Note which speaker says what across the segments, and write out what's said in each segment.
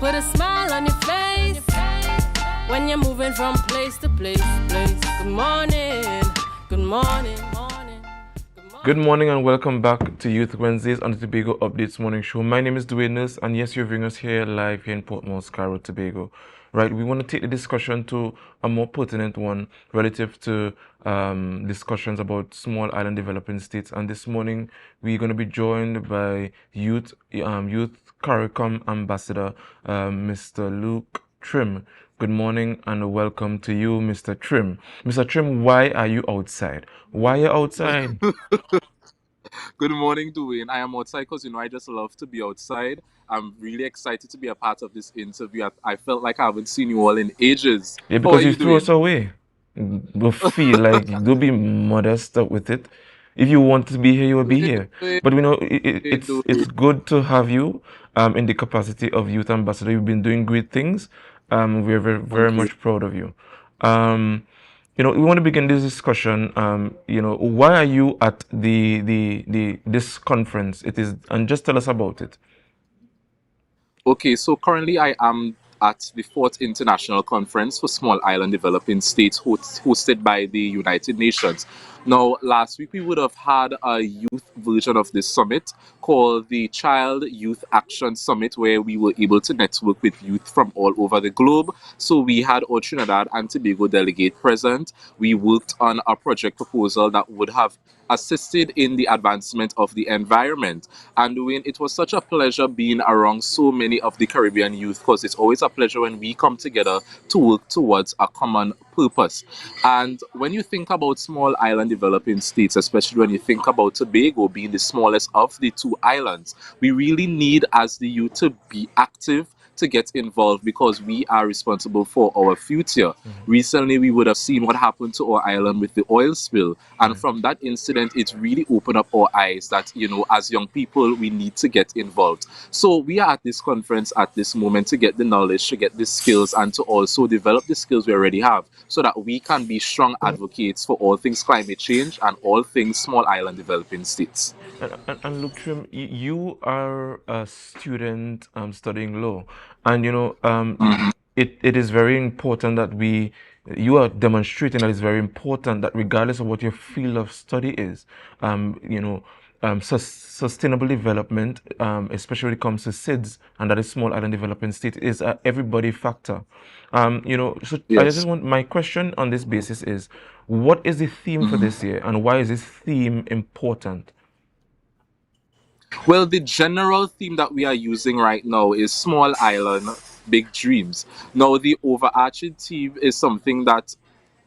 Speaker 1: put a smile on your face when you're moving from place to place. Good morning, good morning, morning.
Speaker 2: Good morning and welcome back to Youth Wednesdays on the Tobago Updates Morning Show. My name is Dwayne, and yes, you're viewing us here live here in Port Moresby, Tobago. Right, we want to take the discussion to a more pertinent one relative to discussions about small island developing states. And this morning, we're going to be joined by Youth CARICOM Ambassador, Mr. Luke Trim. Good morning and welcome to you, Mr. Trim. Mr. Trim, why are you outside? Why are you outside?
Speaker 3: Good morning, Dwayne. I am outside because, I just love to be outside. I'm really excited to be a part of this interview. I felt like I haven't seen you all in ages.
Speaker 2: Yeah,
Speaker 3: How are
Speaker 2: because you
Speaker 3: you
Speaker 2: threw us
Speaker 3: doing?
Speaker 2: away. Don't feel like, don't be modest with it. If you want to be here, you will be here.
Speaker 3: Dwayne,
Speaker 2: But we know it's
Speaker 3: Dwayne.
Speaker 2: good to have you in the capacity of youth ambassador. You've been doing great things. We're very, very
Speaker 3: Thank you.
Speaker 2: much proud of you. We want to begin this discussion. Why are you at this conference? It is, and just tell us about it.
Speaker 3: Okay, so currently I am at the fourth International Conference for Small Island Developing States hosted by the United Nations. Now, last week we would have had a youth version of this summit called the Child Youth Action Summit, where we were able to network with youth from all over the globe. So we had our Trinidad and Tobago delegate present. We worked on a project proposal that would have assisted in the advancement of the environment. And Dwayne, it was such a pleasure being around so many of the Caribbean youth, because it's always a pleasure when we come together to work towards a common purpose. And when you think about small island developing states, especially when you think about Tobago being the smallest of the two islands, we really need as the youth to be active, to get involved, because we are responsible for our future. Recently, we would have seen what happened to our island with the oil spill. And from that incident, it really opened up our eyes that, as young people, we need to get involved. So we are at this conference at this moment to get the knowledge, to get the skills, and to also develop the skills we already have, so that we can be strong advocates for all things climate change and all things small island developing states.
Speaker 2: And look, Trim, you are a student studying law, and it is very important that you are demonstrating that it's very important that regardless of what your field of study is, sustainable development, especially when it comes to SIDS, and that is small island development state, is a everybody factor. So I just
Speaker 3: Yes.
Speaker 2: want, my question on this basis is, what is the theme for this year, and why is this theme important?
Speaker 3: Well, the general theme that we are using right now is Small Island, Big Dreams. Now, the overarching theme is something that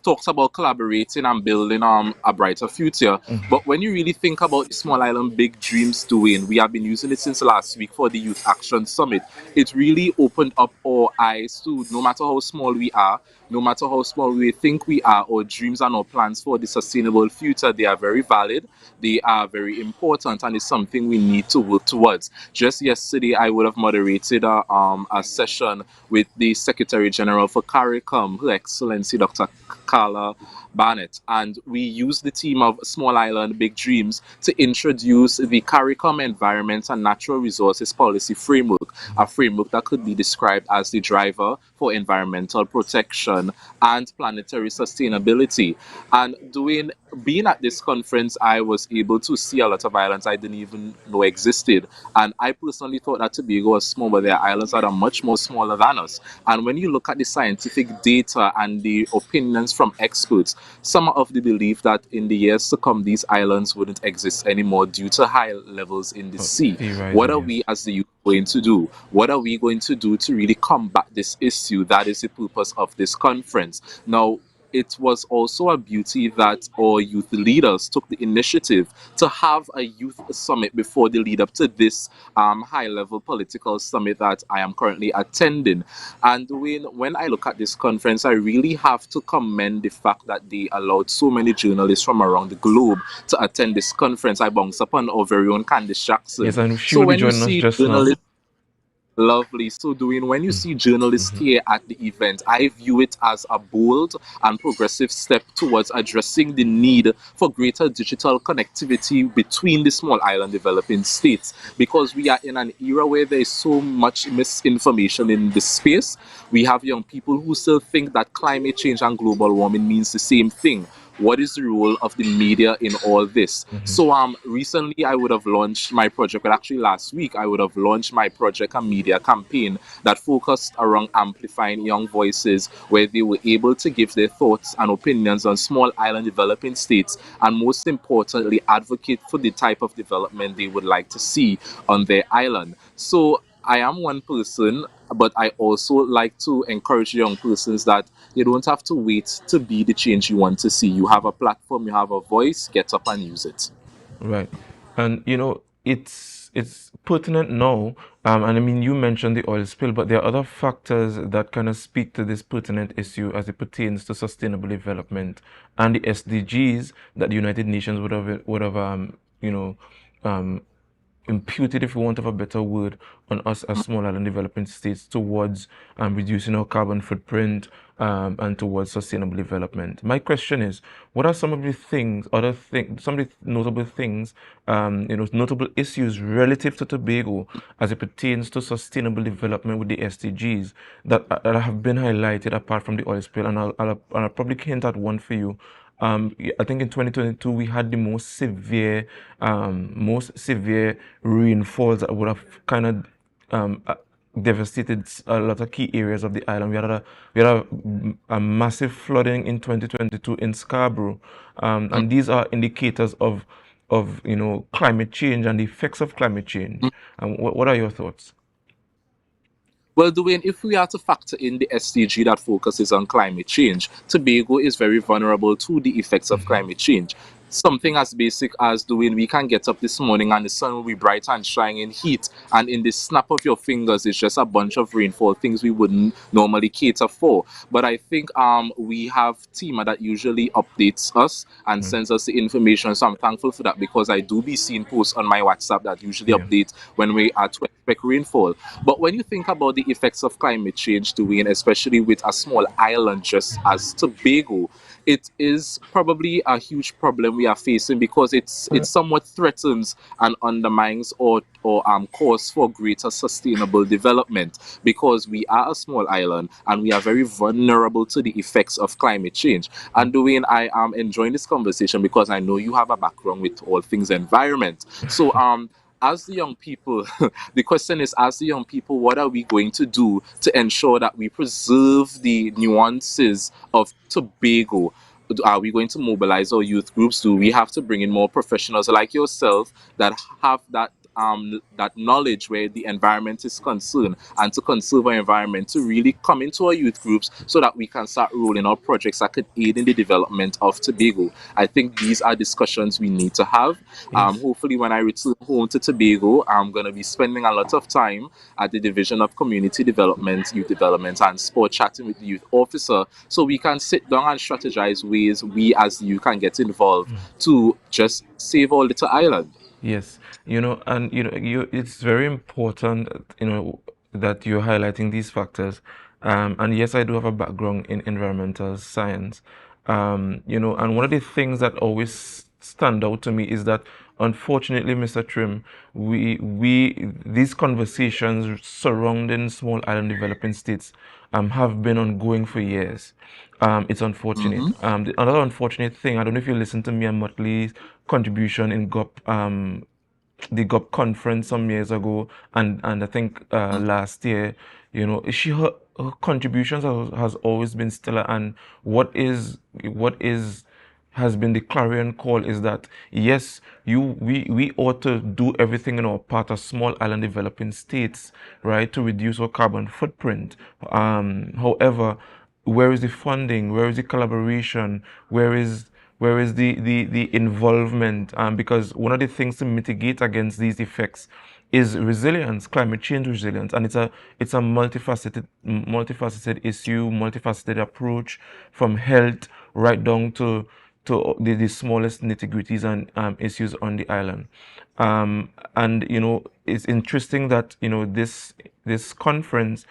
Speaker 3: talks about collaborating and building a brighter future. But when you really think about the Small Island Big Dreams doing, we have been using it since last week for the Youth Action Summit. It really opened up our eyes to, no matter how small we are, no matter how small we think we are, our dreams and our plans for the sustainable future, they are very valid, they are very important, and it's something we need to work towards. Just yesterday, I would have moderated a session with the Secretary General for CARICOM, Her Excellency Dr. Carla Barnett, and we used the team of Small Island Big Dreams to introduce the CARICOM Environment and Natural Resources Policy Framework, a framework that could be described as the driver for environmental protection and planetary sustainability. And being at this conference, I was able to see a lot of islands I didn't even know existed. And I personally thought that Tobago was small, but there are islands that are much more smaller than us. And when you look at the scientific data and the opinions from experts, some of the belief that in the years to come, these islands wouldn't exist anymore due to high levels in the sea.
Speaker 2: Sea
Speaker 3: What
Speaker 2: rising,
Speaker 3: are
Speaker 2: yes.
Speaker 3: we as the youth going to do? What are we going to do to really combat this issue? That is the purpose of this conference. Now, it was also a beauty that our youth leaders took the initiative to have a youth summit before the lead up to this high-level political summit that I am currently attending. And when I look at this conference, I really have to commend the fact that they allowed so many journalists from around the globe to attend this conference. I bounce upon our very own Kandace Jackson.
Speaker 2: Yes, and she
Speaker 3: So
Speaker 2: will be
Speaker 3: when you
Speaker 2: joining us
Speaker 3: see
Speaker 2: just now.
Speaker 3: journalists, Lovely. So, Dwayne, when you see journalists
Speaker 2: Mm-hmm.
Speaker 3: here at the event, I view it as a bold and progressive step towards addressing the need for greater digital connectivity between the small island developing states. Because we are in an era where there is so much misinformation in this space. We have young people who still think that climate change and global warming means the same thing. What is the role of the media in all this?
Speaker 2: Mm-hmm.
Speaker 3: So recently I would have launched my project, but actually last week I would have launched my project and media campaign that focused around amplifying young voices, where they were able to give their thoughts and opinions on small island developing states, and most importantly advocate for the type of development they would like to see on their island. So I am one person, but I also like to encourage young persons that you don't have to wait to be the change you want to see. You have a platform, you have a voice, get up and use it.
Speaker 2: Right. And it's pertinent now. And I mean, you mentioned the oil spill, but there are other factors that kind of speak to this pertinent issue as it pertains to sustainable development and the SDGs that the United Nations would have um, imputed, if you want of a better word, on us as small island developing states towards reducing our carbon footprint and towards sustainable development. My question is, what are some of the things, some of the notable things, notable issues relative to Tobago as it pertains to sustainable development with the SDGs that have been highlighted apart from the oil spill? And I'll probably hint at one for you. I think in 2022 we had the most severe rainfalls that would have kind of devastated a lot of key areas of the island. We had a massive flooding in 2022 in Scarborough, and these are indicators of climate change and the effects of climate change. And what are your thoughts?
Speaker 3: Well, Dwayne, if we are to factor in the SDG that focuses on climate change, Tobago is very vulnerable to the effects of
Speaker 2: Mm-hmm.
Speaker 3: climate change. Something as basic as, Dwayne, we can get up this morning and the sun will be bright and shining heat, and in the snap of your fingers, it's just a bunch of rainfall, things we wouldn't normally cater for. But I think we have Tima that usually updates us and
Speaker 2: Mm.
Speaker 3: sends us the information. So I'm thankful for that, because I do be seeing posts on my WhatsApp that usually
Speaker 2: Yeah.
Speaker 3: update when we are to expect rainfall. But when you think about the effects of climate change, Dwayne, especially with a small island just as Tobago, it is probably a huge problem we are facing, because it somewhat threatens and undermines or cause for greater sustainable development, because we are a small island and we are very vulnerable to the effects of climate change. And Dwayne, I am enjoying this conversation because I know you have a background with all things environment. So as the young people, the question is, as the young people, what are we going to do to ensure that we preserve the nuances of Tobago? Are we going to mobilize our youth groups? Do we have to bring in more professionals like yourself that have that knowledge where the environment is concerned, and to conserve our environment, to really come into our youth groups so that we can start rolling out projects that could aid in the development of Tobago? I think these are discussions we need to have.
Speaker 2: Yes.
Speaker 3: Hopefully, when I return home to Tobago, I'm going to be spending a lot of time at the Division of Community Development, Youth Development, and Sport, chatting with the youth officer, so we can sit down and strategize ways we as the youth can get involved to just save our little island.
Speaker 2: Yes, and it's very important, that you're highlighting these factors. And yes, I do have a background in environmental science. And one of the things that always stand out to me is that, unfortunately, Mr. Trim, we these conversations surrounding small island developing states have been ongoing for years. It's unfortunate.
Speaker 3: Mm-hmm.
Speaker 2: Another unfortunate thing, I don't know if you listened to Mia Motley's contribution in the GOP conference some years ago, and I think last year, her contributions has always been stellar. And what is has been the clarion call is that, yes, we ought to do everything in our part as small island developing states, right, to reduce our carbon footprint. However, where is the funding? Where is the collaboration? Where is the involvement? Because one of the things to mitigate against these effects is resilience, climate change resilience, and it's a multifaceted issue, multifaceted approach, from health right down to the smallest nitty-gritties and issues on the island. And it's interesting that this this conference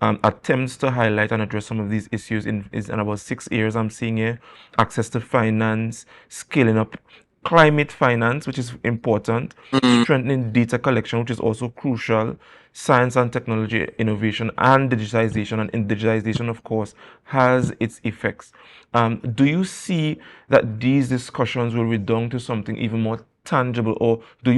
Speaker 2: attempts to highlight and address some of these issues in about 6 years. I'm seeing here access to finance, scaling up climate finance, which is important,
Speaker 3: Mm.
Speaker 2: strengthening data collection, which is also crucial, science and technology innovation, and digitization. And in digitization, of course, has its effects. Do you see that these discussions will redound to something even more tangible, or do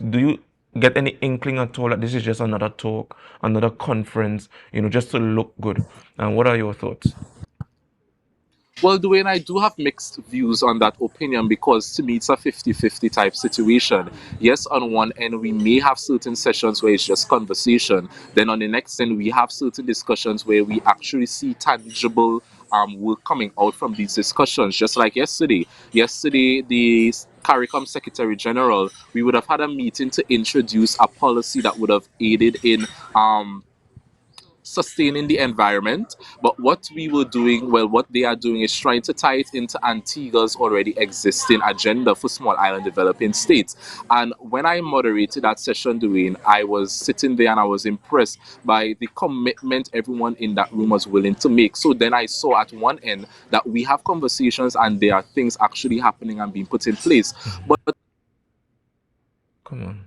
Speaker 2: you get any inkling at all that this is just another talk, another conference, just to look good? And what are your thoughts?
Speaker 3: Well, Dwayne, I do have mixed views on that opinion because to me it's a 50-50 type situation. Yes, on one end, we may have certain sessions where it's just conversation. Then on the next end, we have certain discussions where we actually see tangible work coming out from these discussions. Just like yesterday. Yesterday, the CARICOM Secretary General, we would have had a meeting to introduce a policy that would have aided in sustaining the environment. But what we were doing, well, what they are doing is trying to tie it into Antigua's already existing agenda for small island developing states. And when I moderated that session, Dwayne, I was sitting there and I was impressed by the commitment everyone in that room was willing to make. So then I saw at one end that we have conversations and there are things actually happening and being put in place. But
Speaker 2: Come on.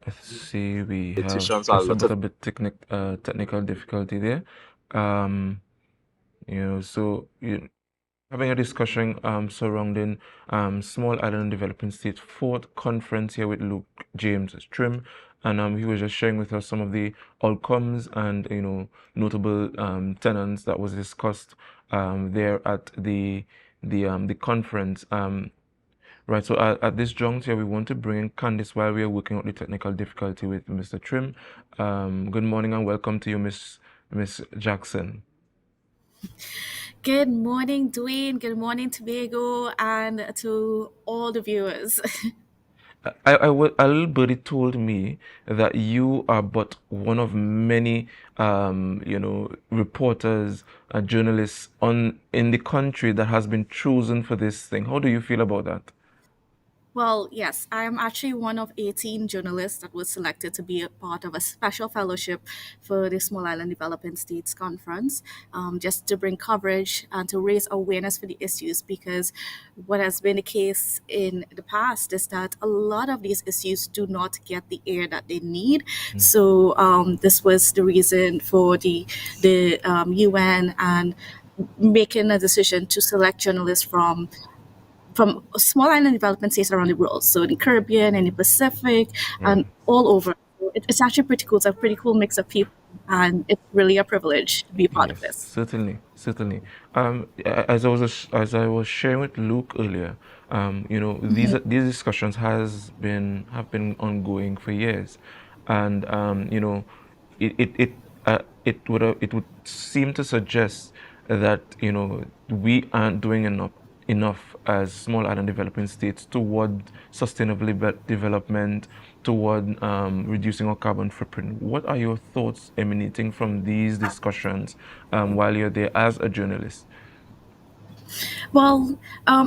Speaker 2: I see we have
Speaker 3: politicians are a
Speaker 2: just a
Speaker 3: lot
Speaker 2: bit
Speaker 3: of
Speaker 2: of technical difficulty there. Um, so having a discussion surrounding small island developing states fourth conference here with Luke James Trim, and he was just sharing with us some of the outcomes and notable tenants that was discussed there at the conference. Right, so at this juncture, we want to bring in Kandace while we are working out the technical difficulty with Mr. Trim. Good morning and welcome to you, Miss Jackson.
Speaker 4: Good morning, Dwayne. Good morning, Tobago, and to all the viewers.
Speaker 2: A little birdie told me that you are but one of many, reporters, journalists in the country that has been chosen for this thing. How do you feel about that?
Speaker 4: Well, yes, I am actually one of 18 journalists that was selected to be a part of a special fellowship for the Small Island Developing States Conference, just to bring coverage and to raise awareness for the issues. Because what has been the case in the past is that a lot of these issues do not get the air that they need. So this was the reason for the UN and making a decision to select journalists from small island development states around the world. So in the Caribbean and the Pacific and
Speaker 2: Right.
Speaker 4: all over. So it's actually pretty cool. It's a pretty cool mix of people. And it's really a privilege to be part of
Speaker 2: Yes,
Speaker 4: this.
Speaker 2: certainly, certainly. As I was sharing with Luke earlier, these discussions have been ongoing for years, and it would seem to suggest that we aren't doing enough as small island developing states toward sustainable development, toward reducing our carbon footprint. What are your thoughts emanating from these discussions while you're there as a journalist?
Speaker 4: Well,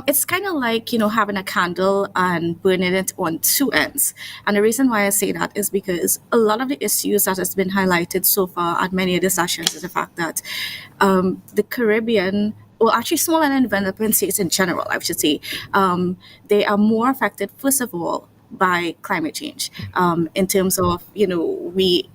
Speaker 4: it's kind of like, having a candle and burning it on two ends. And the reason why I say that is because a lot of the issues that has been highlighted so far at many of the sessions is the fact that the Caribbean, well, actually, small island development states in general, I should say, they are more affected, first of all, by climate change in terms of we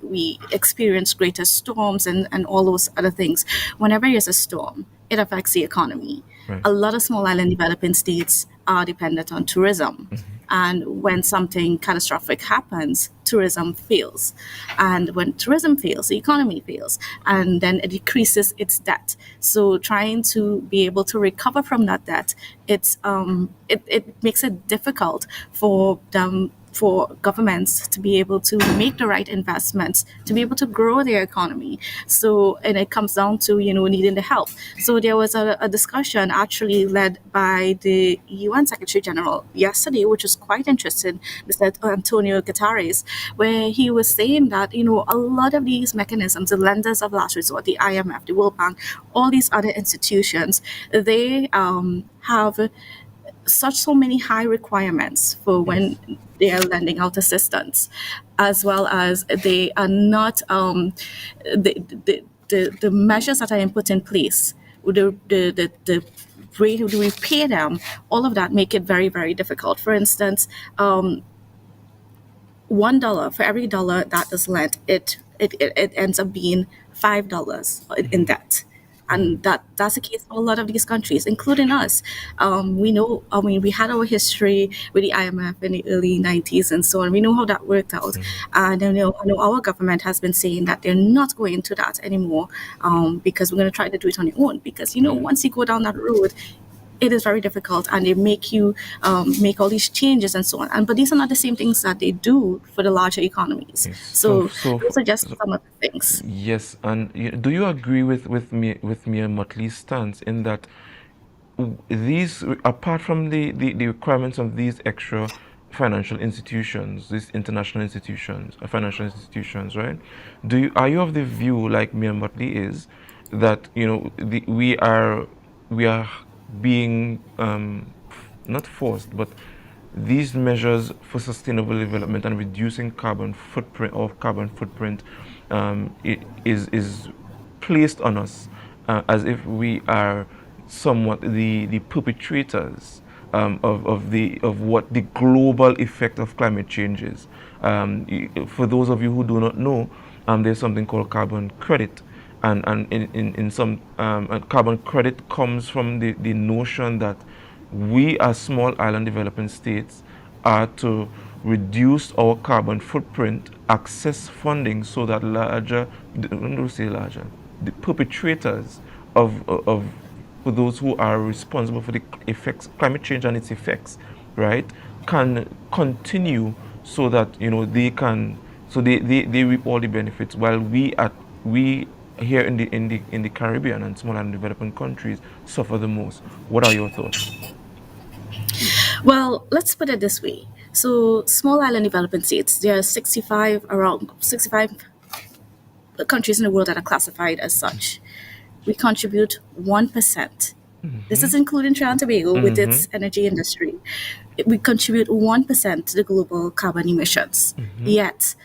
Speaker 4: experience greater storms and all those other things. Whenever there's a storm, it affects the economy.
Speaker 2: Right.
Speaker 4: A lot of small island developing states are dependent on tourism. And when something catastrophic happens, tourism fails. And when tourism fails, the economy fails. And then it decreases its debt. So trying to be able to recover from that debt, it makes it difficult for them for governments to be able to make the right investments to be able to grow their economy. So, and it comes down to needing the help. So there was a discussion actually led by the UN Secretary General yesterday, which was quite interesting, Mr. Antonio Guterres, where he was saying that a lot of these mechanisms, the lenders of last resort, the IMF, the World Bank, all these other institutions, they have so many high requirements for
Speaker 2: Yes.
Speaker 4: when they are lending out assistance. as well as they are not the measures that are put in place, the way do we pay them, all of that make it very, very difficult. For instance, $1 for every dollar that is lent, it ends up being $5 in debt. And that's the case for a lot of these countries, including us. We know, I mean, we had our history with the IMF in the early 90s and so on. We know how that worked out. And I know our government has been saying that they're not going to that anymore, because we're going to try to do it on your own. Because, once you go down that road, it is very difficult, and they make you make all these changes and so on. But these are not the same things that they do for the larger economies.
Speaker 2: Yes.
Speaker 4: So
Speaker 2: So
Speaker 4: those are just some of the things.
Speaker 2: yes, and do you agree with me and Motley's stance in that these, apart from the requirements of these extra financial institutions, these international institutions, financial institutions, right? Are you of the view, like me and Motley is, that we are being not forced, but these measures for sustainable development and reducing carbon footprint is placed on us, as if we are somewhat the perpetrators of what the global effect of climate change is. For those of you who do not know, there's something called carbon credit, and in some carbon credit comes from the notion that we as small island developing states are to reduce our carbon footprint, access funding so that the perpetrators of for those who are responsible for the effects, climate change and its effects, right, can continue, so that they reap all the benefits, while we here in the Caribbean and small and developing countries suffer the most. What are your thoughts?
Speaker 4: Well, let's put it this way. So, small island development states, there are around 65 countries in the world that are classified as such. We contribute 1%. This is including Trinidad and Tobago with its energy industry. We contribute 1% to the global carbon emissions. Yet,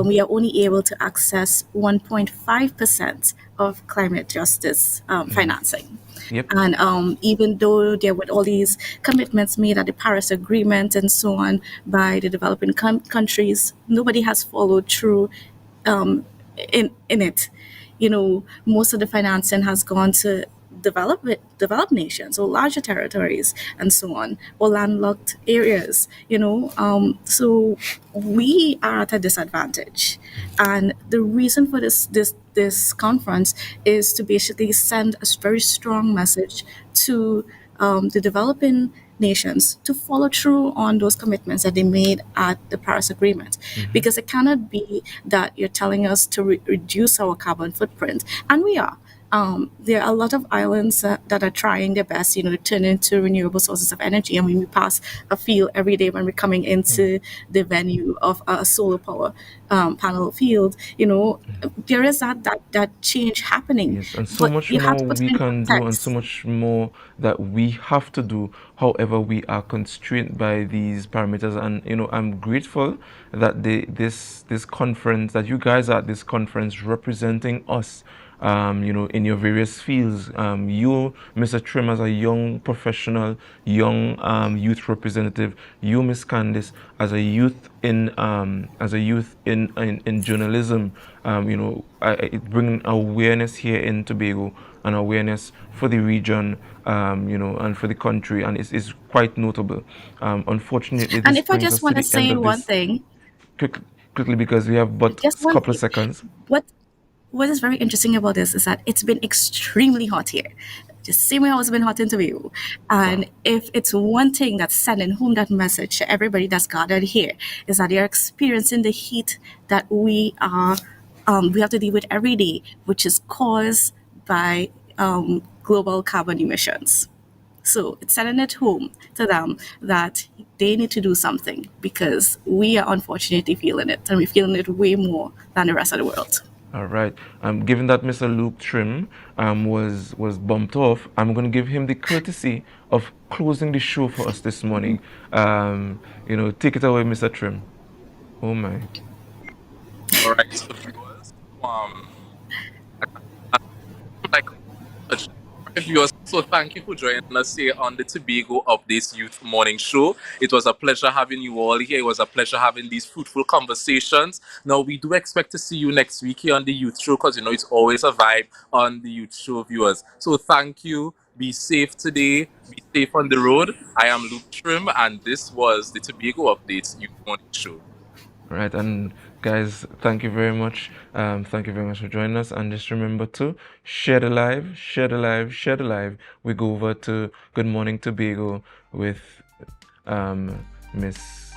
Speaker 4: we are only able to access 1.5% of climate justice financing.
Speaker 2: Yep.
Speaker 4: And even though there were all these commitments made at the Paris Agreement and so on by the developing countries, nobody has followed through in it. Most of the financing has gone to developed nations or larger territories and so on, or landlocked areas. So we are at a disadvantage, and the reason for this conference is to basically send a very strong message to the developing nations to follow through on those commitments that they made at the Paris Agreement. Because it cannot be that you're telling us to reduce our carbon footprint, and we are. There are a lot of islands that are trying their best, to turn into renewable sources of energy. I mean, we pass a field every day when we're coming into the venue of a solar power panel field. There is that change happening.
Speaker 2: Yes, and so
Speaker 4: But
Speaker 2: much
Speaker 4: you have
Speaker 2: more
Speaker 4: to put it
Speaker 2: we
Speaker 4: in
Speaker 2: can do, and so
Speaker 4: context.
Speaker 2: much more that we have to do. However, we are constrained by these parameters, and I'm grateful that this conference, that you guys are at this conference representing us. In your various fields. You, Mr. Trim, as a young professional, young youth representative. You, Miss Kandace, as a youth in journalism. Bringing awareness here in Tobago, and awareness for the region, and for the country, and it's quite notable. Unfortunately,
Speaker 4: And
Speaker 2: this
Speaker 4: if I
Speaker 2: brings
Speaker 4: just
Speaker 2: us to
Speaker 4: want to
Speaker 2: the end
Speaker 4: say
Speaker 2: of
Speaker 4: one
Speaker 2: this.
Speaker 4: thing,
Speaker 2: Quick, quickly, because we have but
Speaker 4: just
Speaker 2: a
Speaker 4: one
Speaker 2: couple of
Speaker 4: thing,
Speaker 2: seconds.
Speaker 4: what is very interesting about this is that it's been extremely hot here. The same way how it's been hot in Tobago.
Speaker 2: Wow.
Speaker 4: And if it's one thing that's sending home that message to everybody that's gathered here, is that they're experiencing the heat that we have to deal with every day, which is caused by global carbon emissions. So it's sending it home to them that they need to do something, because we are unfortunately feeling it, and we're feeling it way more than the rest of the world.
Speaker 2: All right. Given that Mr. Luke Trim was bumped off, I'm going to give him the courtesy of closing the show for us this morning. Take it away, Mr. Trim. Oh my.
Speaker 3: All right, so viewers, like viewers, so thank you for joining us here on the Tobago Updates Youth Morning Show. It was a pleasure having you all here. It was a pleasure having these fruitful conversations. Now, we do expect to see you next week here on the Youth Show because, it's always a vibe on the Youth Show, viewers. So thank you. Be safe today. Be safe on the road. I am Luke Trim, and this was the Tobago Updates Youth Morning Show.
Speaker 2: Right, and guys, thank you very much. Thank you very much for joining us. And just remember to share the live, share the live, share the live. We go over to Good Morning Tobago with Miss